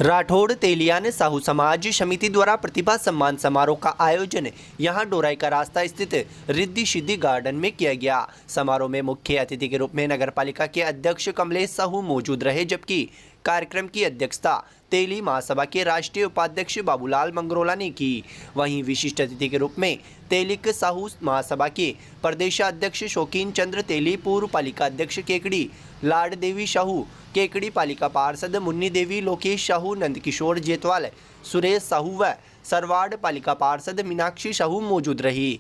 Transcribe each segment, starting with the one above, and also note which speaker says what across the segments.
Speaker 1: राठौड़ तेलियान साहू समाज समिति द्वारा प्रतिभा सम्मान समारोह का आयोजन यहां डोराई का रास्ता स्थित रिद्धि सिद्धि गार्डन में किया गया। समारोह में मुख्य अतिथि के रूप में नगरपालिका के अध्यक्ष कमलेश साहू मौजूद रहे, जबकि कार्यक्रम की अध्यक्षता तेली महासभा के राष्ट्रीय उपाध्यक्ष बाबूलाल मंगरोला ने की। वहीं विशिष्ट अतिथि के रूप में तेलिक साहू महासभा के प्रदेशाध्यक्ष शौकीन चंद्र तेली, पूर्व पालिका अध्यक्ष केकड़ी लाड देवी साहू, केकड़ी पालिका पार्षद मुन्नी देवी, लोकेश साहू, नंदकिशोर जेतवाल, सुरेश साहू व सरवाड़ पालिका पार्षद मीनाक्षी साहू मौजूद रही।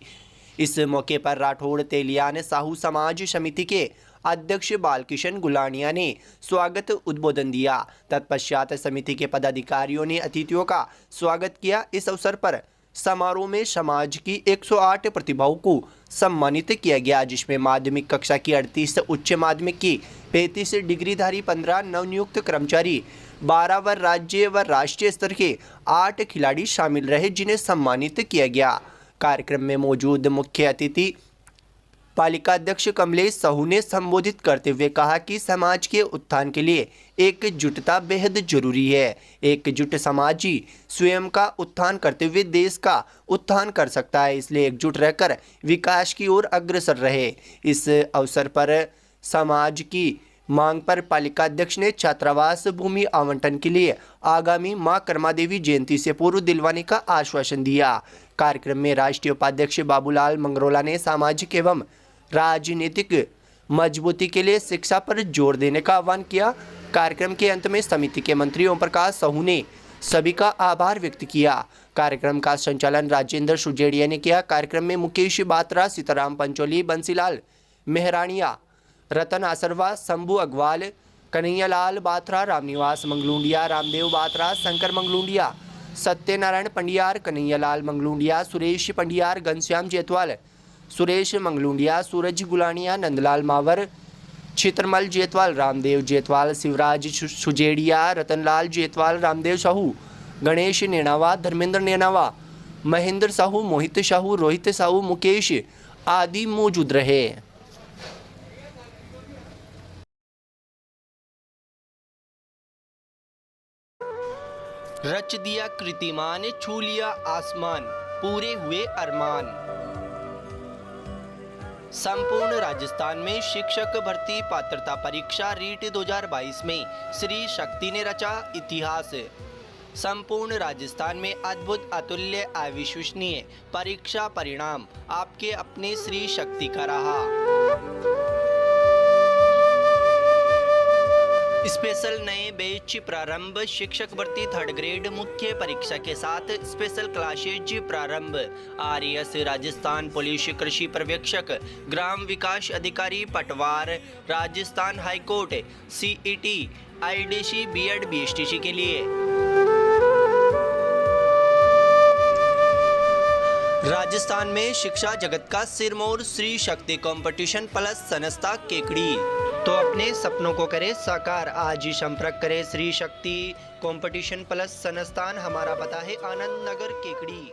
Speaker 1: इस मौके पर राठौड़ तेलियान साहू समाज समिति के अध्यक्ष बालकिशन गुलानिया ने स्वागत उद्बोधन दिया। तत्पश्चात समिति के पदाधिकारियों ने अतिथियों का स्वागत किया। इस अवसर पर समारोह में समाज की 108 प्रतिभाओं को सम्मानित किया गया, जिसमें माध्यमिक कक्षा की 38, उच्च माध्यमिक की 35 डिग्रीधारी, 15 नवनियुक्त कर्मचारी, 12 व राज्य व राष्ट्रीय स्तर के 8 खिलाड़ी शामिल रहे, जिन्हें सम्मानित किया गया। कार्यक्रम में मौजूद मुख्य अतिथि पालिका अध्यक्ष कमलेश साहू ने संबोधित करते हुए कहा कि समाज के उत्थान के लिए एकजुटता बेहद जरूरी है। एकजुट समाज ही स्वयं का उत्थान करते हुए देश का उत्थान कर सकता है, इसलिए एकजुट रहकर विकास की ओर अग्रसर रहे। इस अवसर पर समाज की मांग पर पालिका अध्यक्ष ने छात्रावास भूमि आवंटन के लिए आगामी मां कर्मा देवी जयंती से पूर्व दिलवाने का आश्वासन दिया। कार्यक्रम में राष्ट्रीय उपाध्यक्ष बाबूलाल मंगरोला ने सामाजिक एवं राजनीतिक मजबूती के लिए शिक्षा पर जोर देने का आह्वान किया। कार्यक्रम के अंत में समिति के मंत्री ओम प्रकाश साहू ने सभी का आभार व्यक्त किया। कार्यक्रम का संचालन राजेंद्र सुजेड़िया ने किया। कार्यक्रम में मुकेश बात्रा, सीताराम पंचोली, बंसीलाल मेहरानिया, रतन आसरवा, शंभू अग्रवाल, कन्हैयालाल बात्रा, रामनिवास मंगलूंडिया, रामदेव बात्रा, शंकर मंगलूंडिया, सत्यनारायण पंडियार, कन्हैयालाल मंगलूंडिया, सुरेश पंडियार, घनश्याम जेतवाल, सुरेश मंगलूंडिया, सूरज गुलानिया, नंदलाल मावर, चित्रमल जेतवाल, रामदेव जेतवाल, शिवराज सुजेड़िया, रतनलाल जेतवाल, रामदेव साहू, गणेश नेनावा, धर्मेंद्र नेनावा, महेंद्र साहू, मोहित साहू, रोहित साहू, मुकेश आदि मौजूद रहे। रच दिया कीर्तिमान, छू लिया आसमान, पूरे हुए अरमान। संपूर्ण राजस्थान में शिक्षक भर्ती पात्रता परीक्षा रीट 2022 में श्री शक्ति ने रचा इतिहास। संपूर्ण राजस्थान में अद्भुत, अतुल्य, अविश्वसनीय परीक्षा परिणाम आपके अपने श्री शक्ति का रहा। स्पेशल नए बैच प्रारंभ, शिक्षक भर्ती 3rd ग्रेड मुख्य परीक्षा के साथ स्पेशल क्लासेज प्रारंभ। आरएएस राजस्थान पुलिस कृषि पर्यवेक्षक, ग्राम विकास अधिकारी पटवार, Rajasthan high court, CET, IDC, BEd, BSTC के लिए। राजस्थान में शिक्षा जगत का सिरमौर श्री शक्ति कंपटीशन प्लस संस्था केकड़ी, तो अपने सपनों को करे साकार। आज ही संपर्क करें श्री शक्ति कंपटीशन प्लस संस्थान। हमारा पता है Anand Nagar Kekri.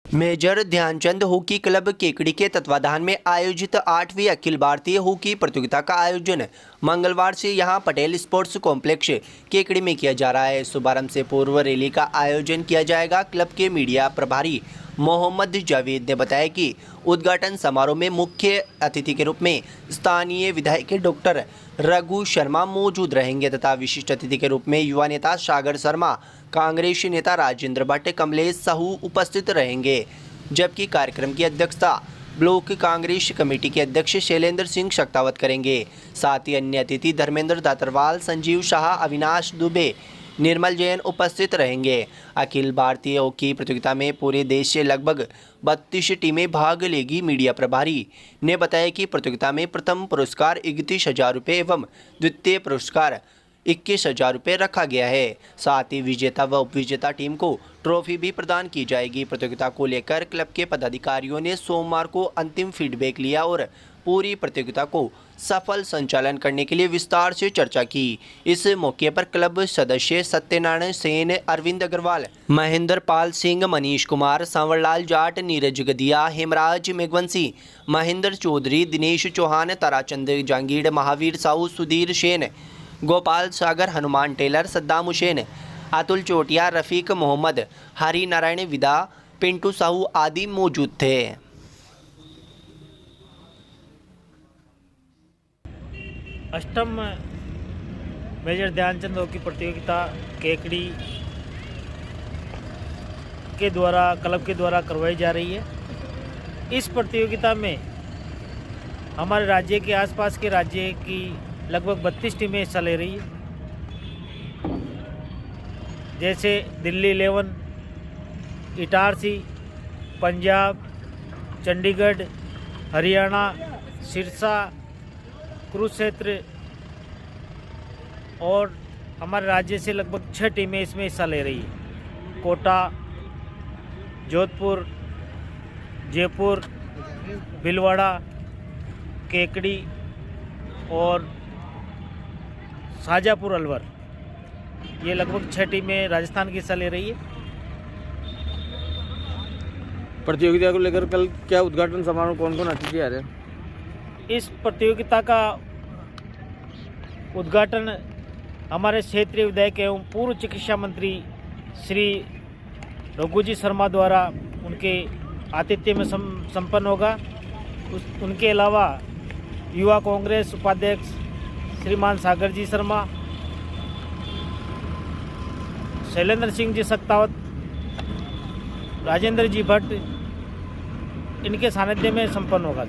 Speaker 1: Major Dhyanchand hockey club Kekri के तत्वाधान में आयोजित 8वीं अखिल भारतीय हॉकी प्रतियोगिता का आयोजन मंगलवार से यहां पटेल स्पोर्ट्स कॉम्प्लेक्स केकड़ी में किया जा रहा है। शुभारंभ से पूर्व रैली का आयोजन किया जाएगा। क्लब के मीडिया प्रभारी मोहम्मद जावेद ने बताया कि उद्घाटन समारोह में मुख्य अतिथि के रूप में स्थानीय विधायक डॉक्टर रघु शर्मा मौजूद रहेंगे तथा विशिष्ट अतिथि के रूप में युवा नेता सागर शर्मा, कांग्रेस नेता राजेंद्र भट्ट, कमलेश साहू उपस्थित रहेंगे। जबकि कार्यक्रम की अध्यक्षता ब्लॉक कांग्रेस कमेटी के अध्यक्ष शैलेंद्र सिंह शक्तावत करेंगे। साथ ही अन्य अतिथि धर्मेंद्र दातरवाल, संजीव शाह, अविनाश दुबे, निर्मल जैन उपस्थित रहेंगे। अखिल भारतीय हॉकी प्रतियोगिता में पूरे देश से लगभग 32 टीमें भाग लेगी। मीडिया प्रभारी ने बताया कि प्रतियोगिता में प्रथम पुरस्कार 31,000 रुपये एवं द्वितीय पुरस्कार 21,000 रुपये रखा गया है। साथ ही विजेता व उपविजेता टीम को ट्रॉफी भी प्रदान की जाएगी। प्रतियोगिता को लेकर क्लब के पदाधिकारियों ने सोमवार को अंतिम फीडबैक लिया और पूरी प्रतियोगिता को सफल संचालन करने के लिए विस्तार से चर्चा की। इस मौके पर क्लब सदस्य सत्यनारायण सेन, अरविंद अग्रवाल, महेंद्र पाल सिंह, मनीष कुमार, सांवरलाल जाट, नीरज गदिया, हेमराज मेघवंशी, महेंद्र चौधरी, दिनेश चौहान, ताराचंद जांगीड़, महावीर साहू, सुधीर सेन, गोपाल सागर, हनुमान टेलर, सद्दाम हुसैन, अतुल चोटिया, रफ़ीक मोहम्मद, हरि नारायण विदा, पिंटू साहू आदि मौजूद थे।
Speaker 2: अष्टम मेजर ध्यानचंद हॉकी प्रतियोगिता केकड़ी के द्वारा क्लब के द्वारा करवाई जा रही है। इस प्रतियोगिता में हमारे राज्य के आसपास के राज्य की लगभग 32 टीमें हिस्सा ले रही है, जैसे दिल्ली 11, इटारसी, पंजाब, चंडीगढ़, हरियाणा, सिरसा, कुरुक्षेत्र और हमारे राज्य से लगभग 6 टीमें इसमें हिस्सा ले रही है। कोटा, जोधपुर, जयपुर, भीलवाड़ा, केकड़ी और शाजापुर अलवर, ये लगभग 6 टीमें राजस्थान की हिस्सा ले रही है।
Speaker 3: प्रतियोगिता को लेकर कल क्या उद्घाटन समारोह कौन कौन अतिथि आ रहे हैं?
Speaker 2: इस प्रतियोगिता का उद्घाटन हमारे क्षेत्रीय विधायक एवं पूर्व चिकित्सा मंत्री श्री रघुजी शर्मा द्वारा उनके आतिथ्य में संपन्न होगा। उनके अलावा युवा कांग्रेस उपाध्यक्ष श्रीमान सागर जी शर्मा, शैलेंद्र सिंह जी सक्तावत, राजेंद्र जी भट्ट, इनके सानिध्य में संपन्न होगा।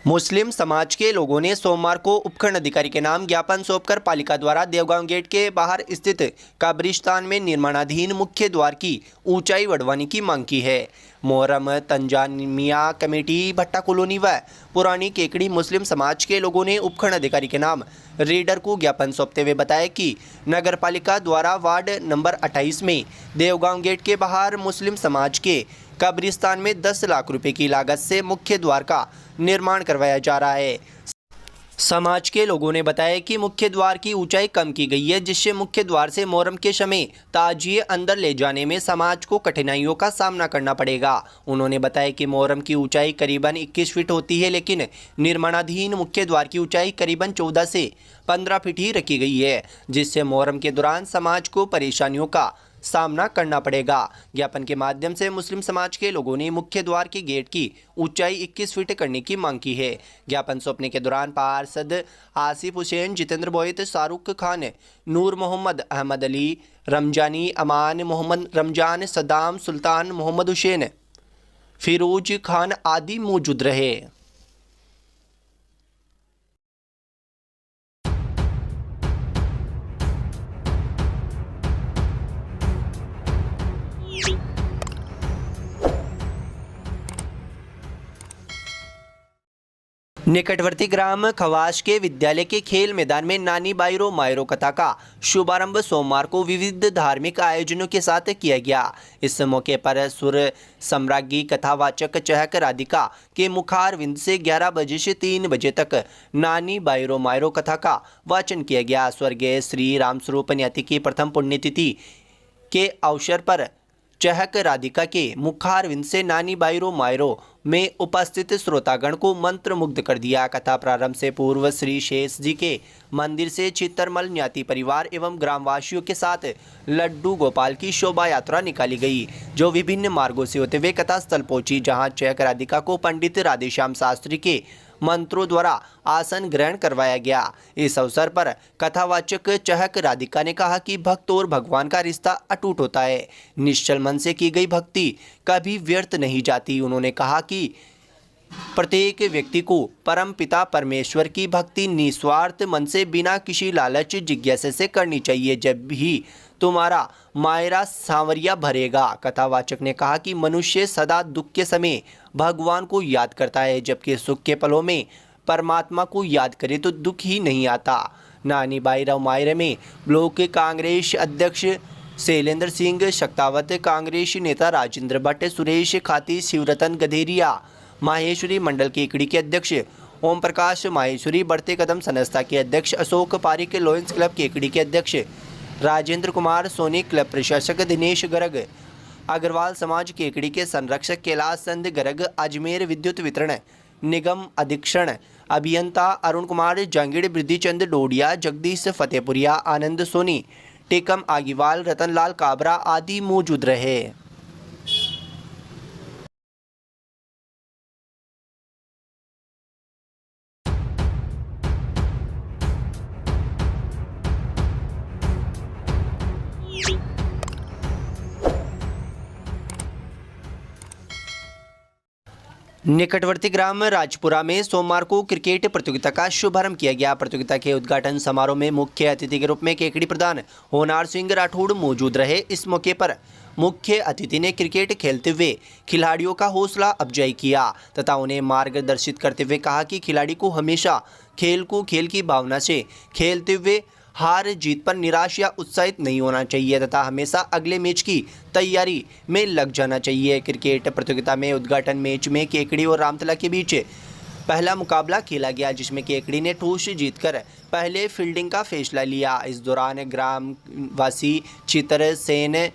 Speaker 1: मुस्लिम समाज के लोगों ने सोमवार को उपखंड अधिकारी के नाम ज्ञापन सौंपकर पालिका द्वारा देवगांव गेट के बाहर स्थित कब्रिस्तान में निर्माणाधीन मुख्य द्वार की ऊंचाई बढ़वाने की मांग की है। मोहर्रम तंजानिया कमेटी, भट्टा कॉलोनी व पुरानी केकड़ी मुस्लिम समाज के लोगों ने उपखंड अधिकारी के नाम रीडर को ज्ञापन सौंपते हुए बताया कि नगर पालिका द्वारा वार्ड नंबर 28 में देवगांव गेट के बाहर मुस्लिम समाज के कब्रिस्तान में 10 लाख रुपए की लागत से मुख्य द्वार का निर्माण करवाया जा रहा है। समाज के लोगों ने बताया कि मुख्य द्वार की ऊंचाई कम की गई है, जिससे मुख्य द्वार से मोहर्रम के समय ताजिए अंदर ले जाने में समाज को कठिनाइयों का सामना करना पड़ेगा। उन्होंने बताया कि मोहर्रम की ऊंचाई करीबन 21 फीट होती है, लेकिन निर्माणाधीन मुख्य द्वार की ऊंचाई करीबन 14 से 15 फीट ही रखी गई है, जिससे मोहर्रम के दौरान समाज को परेशानियों का सामना करना पड़ेगा। ज्ञापन के माध्यम से मुस्लिम समाज के लोगों ने मुख्य द्वार के गेट की ऊंचाई 21 फीट करने की मांग की है। ज्ञापन सौंपने के दौरान पार्षद आसिफ हुसैन, जितेंद्र बोहित, शाहरुख खान, नूर मोहम्मद, अहमद अली, रमजानी, अमान मोहम्मद रमजान, सद्दाम, सुल्तान, मोहम्मद हुसैन, फिरोज खान आदि मौजूद रहे। निकटवर्ती ग्राम खवाश के विद्यालय के खेल मैदान में नानी बाईरो मायरो कथा का शुभारंभ सोमवार को विविध धार्मिक आयोजनों के साथ किया गया। इस मौके पर सुर सम्राज्ञी कथावाचक चहक राधिका के मुखारविंद से 11 बजे से 3 बजे तक नानी बाईरो मायरो कथा का वाचन किया गया। स्वर्गीय श्री रामस्वरूप न्याती की प्रथम पुण्यतिथि के अवसर पर चहक राधिका के मुखारविंद से नानी बाईरो मायरो में उपस्थित श्रोतागण को मंत्र मुग्ध कर दिया। कथा प्रारंभ से पूर्व श्री शेष जी के मंदिर से चित्तरमल न्याती परिवार एवं ग्रामवासियों के साथ लड्डू गोपाल की शोभा यात्रा निकाली गई, जो विभिन्न मार्गों से होते हुए कथा स्थल पहुंची, जहां चहक राधिका को पंडित राधेश्याम शास्त्री के मंत्रों द्वारा आसन ग्रहण करवाया गया। इस अवसर पर कथावाचक चहक राधिका ने कहा कि भक्त और भगवान का रिश्ता अटूट होता है। निश्चल मन से की गई भक्ति कभी व्यर्थ नहीं जाती। उन्होंने कहा कि प्रत्येक व्यक्ति को परम पिता परमेश्वर की भक्ति निस्वार्थ मन से बिना किसी लालच जिज्ञासा से करनी चाहिए, जब भी तुम्हारा मायरा सांवरिया भरेगा। कथावाचक ने कहा कि मनुष्य सदा दुख के समय भगवान को याद करता है, जबकि सुख के पलों में परमात्मा को याद करे तो दुख ही नहीं आता। नानी बाईरो मायरे में ब्लॉक कांग्रेस अध्यक्ष शैलेंद्र सिंह शक्तावत, कांग्रेस नेता राजेंद्र भट्ट, सुरेश खाती, शिवरतन गधेरिया, माहेश्वरी मंडल केकड़ी के अध्यक्ष ओम प्रकाश माहेश्वरी, बढ़ते कदम संस्था के अध्यक्ष अशोक पारिक, लॉयंस क्लब केकड़ी के अध्यक्ष राजेंद्र कुमार सोनी, क्लब प्रशासक दिनेश गर्ग, अग्रवाल समाज केकड़ी के संरक्षक कैलाश चंद गर्ग, अजमेर विद्युत वितरण निगम अधीक्षण अभियंता अरुण कुमार जंगीड़, वृद्धिचंद डोडिया, जगदीश फतेहपुरिया, आनंद सोनी, टेकम आगीवाल, रतनलाल काबरा आदि मौजूद रहे। निकटवर्ती ग्राम राजपुरा में सोमवार को क्रिकेट प्रतियोगिता का शुभारंभ किया गया। प्रतियोगिता के उद्घाटन समारोह में मुख्य अतिथि के रूप में केकड़ी प्रधान होनार सिंह राठौड़ मौजूद रहे। इस मौके पर मुख्य अतिथि ने क्रिकेट खेलते हुए खिलाड़ियों का हौसला अफजाई किया तथा उन्हें मार्गदर्शित करते हुए कहा कि खिलाड़ी को हमेशा खेल को खेल की भावना से खेलते हुए हार जीत पर निराश या उत्साहित नहीं होना चाहिए तथा हमेशा अगले मैच की तैयारी में लग जाना चाहिए। क्रिकेट प्रतियोगिता में उद्घाटन मैच में केकड़ी और रामतला के बीच पहला मुकाबला खेला गया, जिसमें केकड़ी ने टॉस जीतकर पहले फील्डिंग का फैसला लिया। इस दौरान ग्रामवासी चितर सेन,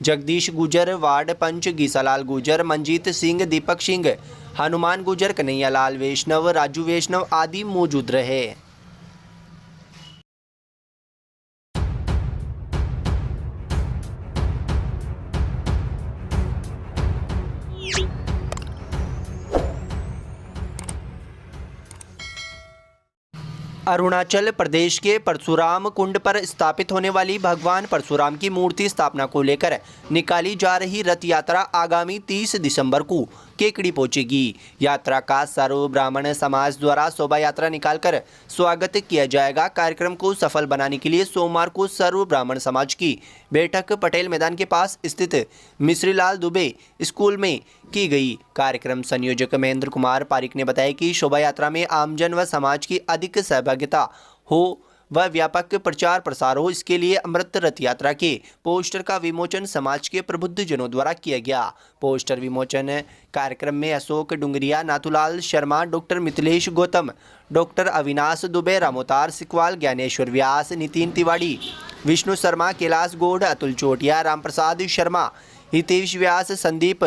Speaker 1: जगदीश गुजर, वार्ड पंच गीसालाल गुजर, मंजीत सिंह, दीपक सिंह, हनुमान गुजर, कन्हैया लाल वैष्णव, राजू वैष्णव आदि मौजूद रहे। अरुणाचल प्रदेश के परशुराम कुंड पर स्थापित होने वाली भगवान परशुराम की मूर्ति स्थापना को लेकर निकाली जा रही रथ यात्रा आगामी 30 दिसंबर को केकड़ी पहुंचेगी। यात्रा का सर्व ब्राह्मण समाज द्वारा शोभा यात्रा निकालकर स्वागत किया जाएगा। कार्यक्रम को सफल बनाने के लिए सोमवार को सर्व ब्राह्मण समाज की बैठक पटेल मैदान के पास स्थित मिश्रीलाल दुबे स्कूल में की गई। कार्यक्रम संयोजक महेंद्र कुमार पारिक ने बताया कि शोभा यात्रा में आमजन व समाज की अधिक सहभागिता हो व व्यापक प्रचार प्रसार हो, इसके लिए अमृत रथ यात्रा के पोस्टर का विमोचन समाज के प्रबुद्ध जनों द्वारा किया गया। पोस्टर विमोचन कार्यक्रम में अशोक डुंगरिया, नाथुलाल शर्मा, डॉक्टर मिथिलेश गौतम, डॉक्टर अविनाश दुबे, रामोतार सिकवाल, ज्ञानेश्वर व्यास, नितिन तिवाड़ी, विष्णु शर्मा, कैलाश गौड़, अतुल चोटिया, रामप्रसाद शर्मा, हितेश व्यास, संदीप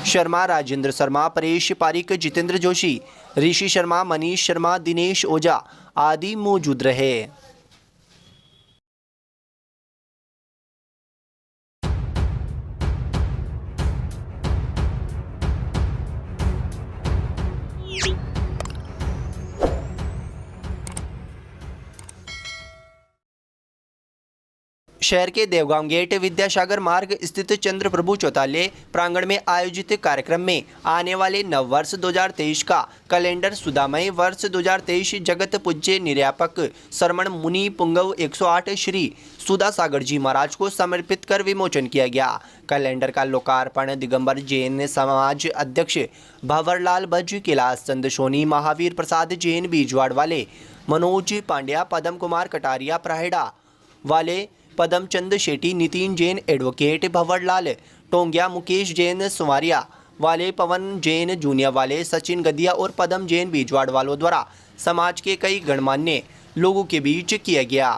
Speaker 1: शर्मा, राजेंद्र शर्मा, परेश पारिक, जितेंद्र जोशी, ऋषि शर्मा, मनीष शर्मा, दिनेश ओझा आदि मौजूद रहे। शहर के देवगांव गेट विद्यासागर मार्ग स्थित चंद्र प्रभु चौथालय प्रांगण में आयोजित कार्यक्रम में आने वाले नव वर्ष 2023 का कैलेंडर सुधामय वर्ष 2023 जगत पूज्य निर्यापक श्रमण मुनि पुंगव 108 श्री सुधा सागर जी महाराज को समर्पित कर विमोचन किया गया। कैलेंडर का लोकार्पण दिगंबर जैन समाज अध्यक्ष भंवरलाल भज्ज, कैलाश चंद सोनी, महावीर प्रसाद जैन बीजवाड़ वाले, मनोज पांड्या, पदम कुमार कटारिया प्राहेड़ा वाले, पदमचंद शेट्टी, नितिन जैन एडवोकेट, भंवरलाल टोंगिया, मुकेश जैन सुवारिया वाले, पवन जैन जूनिया वाले, सचिन गदिया और पदम जैन बीजवाड़ वालों द्वारा समाज के कई गणमान्य लोगों के बीच किया गया।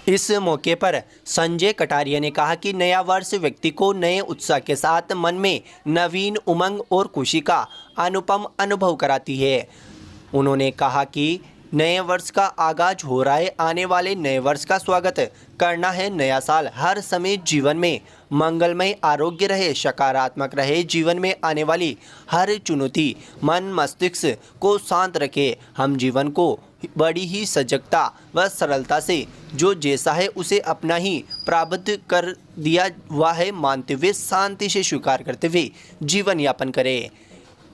Speaker 1: इस मौके पर संजय कटारिया ने कहा कि नया वर्ष व्यक्ति को नए उत्साह के साथ मन में नवीन उमंग और खुशी का अनुपम अनुभव कराती है। उन्होंने कहा कि नए वर्ष का आगाज हो रहा है, आने वाले नए वर्ष का स्वागत करना है। नया साल हर समय जीवन में मंगलमय, आरोग्य रहे, सकारात्मक रहे। जीवन में आने वाली हर चुनौती मन मस्तिष्क को शांत रखे। हम जीवन को बड़ी ही सजगता व सरलता से जो जैसा है उसे अपना ही प्रारब्ध कर दिया हुआ है मानते हुए शांति से स्वीकार करते हुए जीवन यापन करें।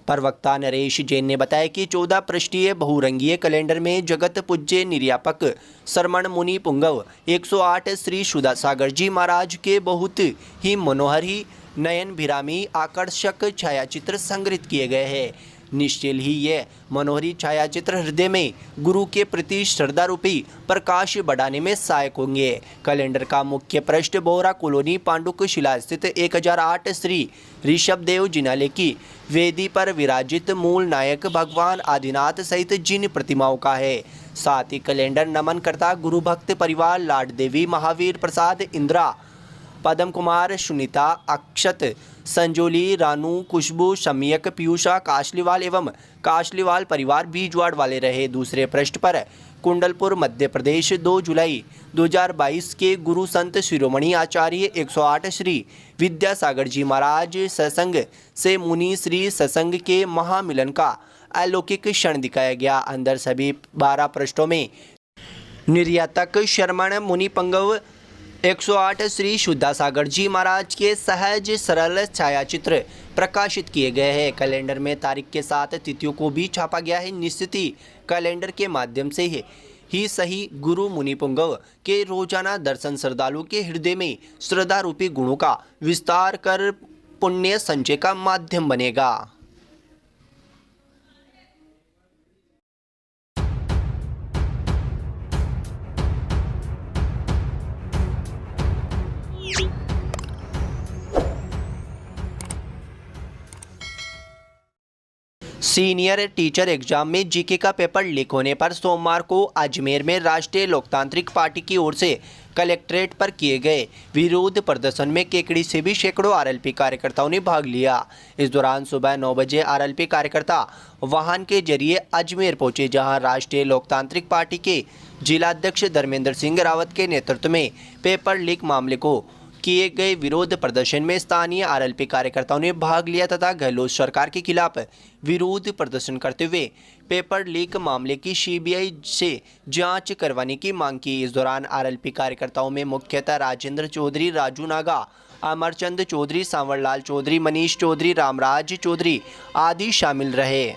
Speaker 1: प्रवक्ता नरेश जैन ने बताया कि 14 पृष्ठीय बहुरंगीय कैलेंडर में जगत पूज्य निर्यापक श्रमण मुनि पुंगव 108 श्री सुधा सागर जी महाराज के बहुत ही मनोहर ही नयन भिरामी आकर्षक छायाचित्र संग्रहित किए गए हैं। निश्चल ही ये मनोहरी छायाचित्र हृदय में गुरु के प्रति श्रद्धा रूपी प्रकाश बढ़ाने में सहायक होंगे। कैलेंडर का मुख्य पृष्ठ बोहरा कॉलोनी पांडुक शिला स्थित 1008 श्री ऋषभदेव जिनालय की वेदी पर विराजित मूल नायक भगवान आदिनाथ सहित जिन प्रतिमाओं का है। साथ ही कैलेंडर नमन करता गुरु भक्त परिवार लाड देवी महावीर प्रसाद इंदिरा पदम कुमार सुनीता अक्षत संजोली रानू खुशबू शमियक पीयूषा काशलीवाल एवं काशलीवाल परिवार बीजवाड़ वाले रहे। दूसरे पृष्ठ पर कुंडलपुर मध्य प्रदेश 2 जुलाई 2022 के गुरु संत शिरोमणि आचार्य 108 श्री विद्यासागर जी महाराज सत्संग से मुनि श्री सत्संग के महामिलन का अलौकिक क्षण दिखाया गया। अंदर सभी 12 पृष्ठों में निर्यातक शर्मण मुनि पंगव 108 श्री शुद्धासागर जी महाराज के सहज सरल छायाचित्र प्रकाशित किए गए हैं। कैलेंडर में तारीख के साथ तिथियों को भी छापा गया है। निश्चित ही कैलेंडर के माध्यम से ही सही गुरु मुनि पुंगव के रोजाना दर्शन श्रद्धालु के हृदय में श्रद्धा रूपी गुणों का विस्तार कर पुण्य संचय का माध्यम बनेगा। सीनियर टीचर एग्जाम में जीके का पेपर लीक होने पर सोमवार को अजमेर में राष्ट्रीय लोकतांत्रिक पार्टी की ओर से कलेक्ट्रेट पर किए गए विरोध प्रदर्शन में केकड़ी से भी सैकड़ों आरएलपी कार्यकर्ताओं ने भाग लिया। इस दौरान सुबह 9 बजे आरएलपी कार्यकर्ता वाहन के जरिए अजमेर पहुंचे, जहां राष्ट्रीय लोकतांत्रिक पार्टी के जिलाध्यक्ष धर्मेंद्र सिंह रावत के नेतृत्व में पेपर लीक मामले को किए गए विरोध प्रदर्शन में स्थानीय आरएलपी कार्यकर्ताओं ने भाग लिया तथा गहलोत सरकार के खिलाफ विरोध प्रदर्शन करते हुए पेपर लीक मामले की सीबीआई से जांच करवाने की मांग की। इस दौरान आरएलपी कार्यकर्ताओं में मुख्यतः राजेंद्र चौधरी, राजू नागा, अमरचंद चौधरी, सांवरलाल चौधरी, मनीष चौधरी, रामराज चौधरी आदि शामिल रहे।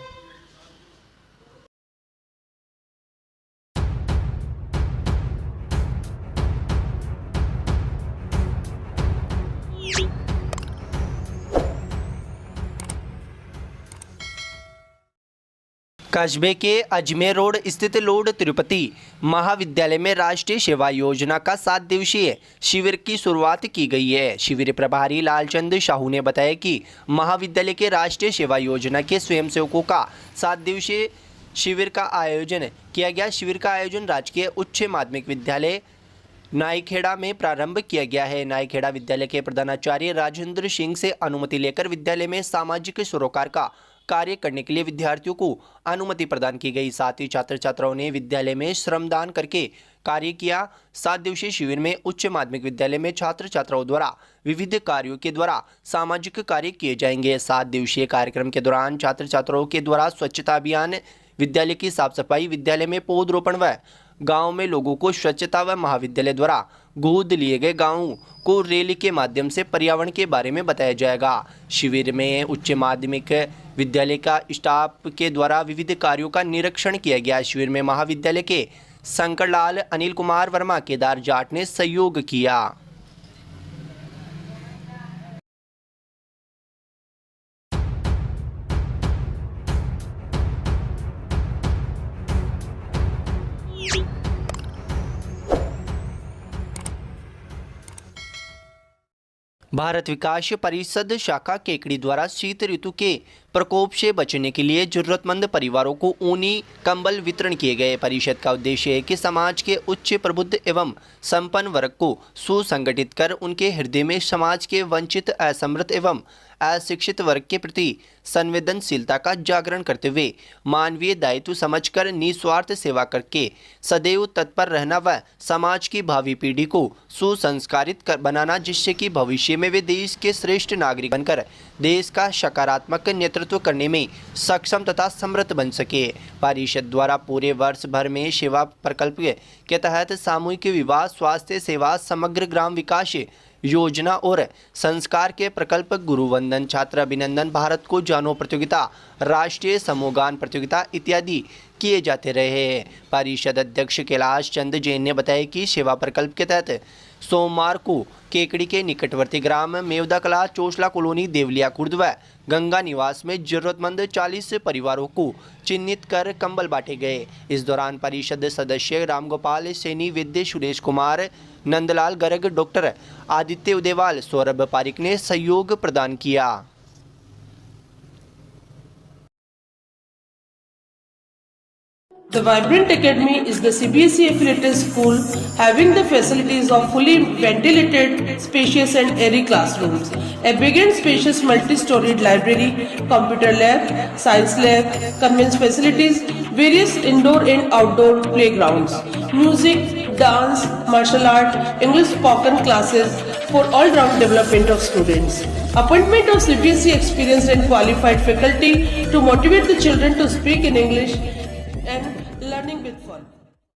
Speaker 1: कस्बे के अजमेर रोड स्थित लॉर्ड तिरुपति महाविद्यालय में राष्ट्रीय सेवा योजना का 7 दिवसीय शिविर की शुरुआत की गई है। शिविर प्रभारी लालचंद साहू ने बताया कि महाविद्यालय के राष्ट्रीय सेवा योजना के स्वयंसेवकों का 7 दिवसीय शिविर का आयोजन किया गया। शिविर का आयोजन राजकीय उच्च माध्यमिक विद्यालय नाईखेड़ा में प्रारंभ किया गया है। नाईखेड़ा विद्यालय के प्रधानाचार्य राजेंद्र सिंह से अनुमति लेकर विद्यालय में सामाजिक सरोकार का कार्य करने के लिए विद्यार्थियों को अनुमति प्रदान की गई। साथ ही छात्र छात्राओं ने विद्यालय में श्रमदान करके कार्य किया। 7 दिवसीय शिविर में उच्च माध्यमिक विद्यालय में छात्र छात्राओं द्वारा विविध कार्यों के द्वारा सामाजिक कार्य किए जाएंगे। 7 दिवसीय कार्यक्रम के दौरान छात्र छात्राओं के द्वारा स्वच्छता अभियान, विद्यालय की साफ सफाई, विद्यालय में पौधरोपण व गांव में लोगों को स्वच्छता व महाविद्यालय द्वारा गोद लिए गए गांवों को रैली के माध्यम से पर्यावरण के बारे में बताया जाएगा। शिविर में उच्च माध्यमिक विद्यालय का स्टाफ के द्वारा विविध कार्यों का निरीक्षण किया गया। शिविर में महाविद्यालय के शंकरलाल, अनिल कुमार वर्मा, केदार जाट ने सहयोग किया। भारत विकास परिषद शाखा केकड़ी द्वारा शीत ऋतु के प्रकोप से बचने के लिए जरूरतमंद परिवारों को ऊनी कंबल वितरण किए गए। परिषद का उद्देश्य है कि समाज के उच्च प्रबुद्ध एवं संपन्न वर्ग को सुसंगठित कर उनके हृदय में समाज के वंचित, असमर्थ एवं अशिक्षित वर्ग के प्रति संवेदनशीलता का जागरण करते हुए मानवीय दायित्व समझकर निस्वार्थ सेवा करके सदैव तत्पर रहना व समाज की भावी पीढ़ी को सुसंस्कारित बनाना, जिससे कि भविष्य में वे देश के श्रेष्ठ नागरिक बनकर देश का सकारात्मक नेतृत्व करने में सक्षम तथा समृद्ध बन सके। परिषद द्वारा पूरे वर्ष भर में सेवा प्रकल्प के तहत सामूहिक विवाह, स्वास्थ्य सेवा, समग्र ग्राम विकास योजना और संस्कार के प्रकल्प, गुरुवंदन, छात्र अभिनंदन, भारत को जानो प्रतियोगिता, राष्ट्रीय समूहगान प्रतियोगिता इत्यादि किए जाते रहे। परिषद अध्यक्ष कैलाश चंद जैन ने बताया कि सेवा प्रकल्प के तहत सोमवार को केकड़ी के निकटवर्ती ग्राम मेवदा कला, चोसला कॉलोनी, देवलिया खुर्द व गंगा निवास में जरूरतमंद 40 परिवारों को चिन्हित कर कंबल बांटे गए। इस दौरान परिषद सदस्य रामगोपाल सैनी, विद्य सुरेश कुमार, नंदलाल गर्ग, डॉक्टर आदित्य उदेवाल, सौरभ पारिक ने सहयोग प्रदान किया।
Speaker 4: The Vibrant Academy is the CBSE affiliated school having the facilities of fully ventilated, spacious and airy classrooms, a big and spacious multi-storied library, computer lab, science lab, conveyance facilities, various indoor and outdoor playgrounds, music, dance, martial art, English spoken classes for all-round development of students. Appointment of CBSE experienced and qualified faculty to motivate the children to speak in English